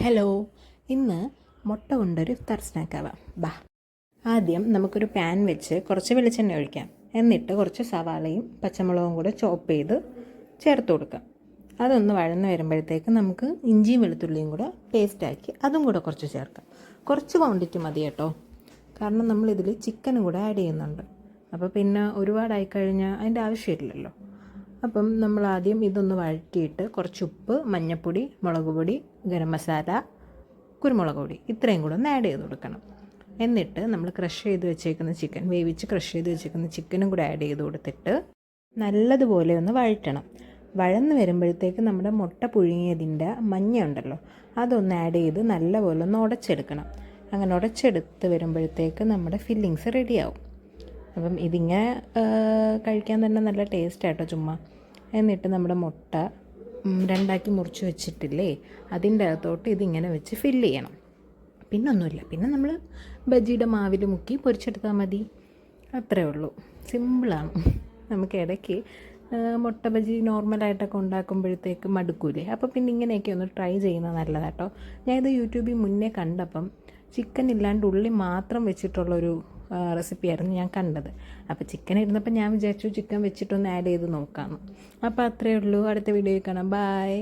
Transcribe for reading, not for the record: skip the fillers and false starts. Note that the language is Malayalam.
ഹലോ, ഇന്ന് മുട്ട കൊണ്ടൊരു ഇഫ്താർ സ്നാക്കാവാം. ബാ, ആദ്യം നമുക്കൊരു പാൻ വെച്ച് കുറച്ച് വെളിച്ചെണ്ണ ഒഴിക്കാം. എന്നിട്ട് കുറച്ച് സവാളയും പച്ചമുളകും കൂടെ ചോപ്പ് ചെയ്ത് ചേർത്ത് കൊടുക്കാം. അതൊന്ന് വഴന്ന് വരുമ്പോഴത്തേക്ക് നമുക്ക് ഇഞ്ചിയും വെളുത്തുള്ളിയും കൂടെ പേസ്റ്റാക്കി അതും കൂടെ കുറച്ച് ചേർക്കാം. കുറച്ച് ക്വാണ്ടിറ്റി മതി കേട്ടോ, കാരണം നമ്മളിതിൽ ചിക്കനും കൂടെ ആഡ് ചെയ്യുന്നുണ്ട്. അപ്പോൾ പിന്നെ ഒരുപാടായി കഴിഞ്ഞാൽ അതിൻ്റെ ആവശ്യമില്ലല്ലോ. അപ്പം നമ്മൾ ആദ്യം ഇതൊന്ന് വഴറ്റിയിട്ട് കുറച്ച് ഉപ്പ്, മഞ്ഞൾപ്പൊടി, മുളക് പൊടി, ഗരം മസാല, കുരുമുളക് പൊടി ഇത്രയും കൂടെ ഒന്ന് ആഡ് ചെയ്ത് കൊടുക്കണം. എന്നിട്ട് നമ്മൾ ക്രഷ് ചെയ്ത് വെച്ചേക്കുന്ന ചിക്കൻ, വേവിച്ച് ക്രഷ് ചെയ്ത് വെച്ചേക്കുന്ന ചിക്കനും കൂടെ ആഡ് ചെയ്ത് കൊടുത്തിട്ട് നല്ലതുപോലെ ഒന്ന് വഴറ്റണം. വഴന്ന് വരുമ്പോഴത്തേക്ക് നമ്മുടെ മുട്ട പുഴുങ്ങിയതിൻ്റെ മഞ്ഞ ഉണ്ടല്ലോ, അതൊന്ന് ആഡ് ചെയ്ത് നല്ലപോലെ ഒന്ന് ഉടച്ചെടുക്കണം. അങ്ങനെ ഉടച്ചെടുത്ത് വരുമ്പോഴത്തേക്ക് നമ്മുടെ ഫില്ലിങ്സ് റെഡിയാവും. അപ്പം ഇതിങ്ങനെ കഴിക്കാൻ തന്നെ നല്ല ടേസ്റ്റാട്ടോ ചുമ്മാ. എന്നിട്ട് നമ്മുടെ മുട്ട രണ്ടാക്കി മുറിച്ച് വെച്ചിട്ടില്ലേ, അതിൻ്റെ അകത്തോട്ട് ഇതിങ്ങനെ വെച്ച് ഫില്ല് ചെയ്യണം. പിന്നെ ഒന്നുമില്ല, പിന്നെ നമ്മൾ ബജിയുടെ മാവിൽ മുക്കി പൊരിച്ചെടുത്താൽ മതി. അത്രേ ഉള്ളൂ, സിമ്പിളാണ്. നമുക്ക് ഇടയ്ക്ക് മുട്ട ബജി നോർമലായിട്ടൊക്കെ ഉണ്ടാക്കുമ്പോഴത്തേക്ക് മടുക്കൂലേ, അപ്പോൾ പിന്നെ ഇങ്ങനെയൊക്കെ ഒന്ന് ട്രൈ ചെയ്യുന്നത് നല്ലതാട്ടോ. ഞാനിത് യൂട്യൂബിൽ മുന്നേ കണ്ടപ്പം ചിക്കൻ ഇല്ലാണ്ട് ഉള്ളി മാത്രം വെച്ചിട്ടുള്ളൊരു റെസിപ്പിയായിരുന്നു ഞാൻ കണ്ടത്. അപ്പോൾ ചിക്കൻ ഇരുന്നപ്പോൾ ഞാൻ വിചാരിച്ചു ചിക്കൻ വെച്ചിട്ടൊന്ന് ആഡ് ചെയ്ത് നോക്കാമെന്ന്. അപ്പോൾ അത്രയേ ഉള്ളൂ. അടുത്ത വീഡിയോയിൽ കാണാം. ബൈ.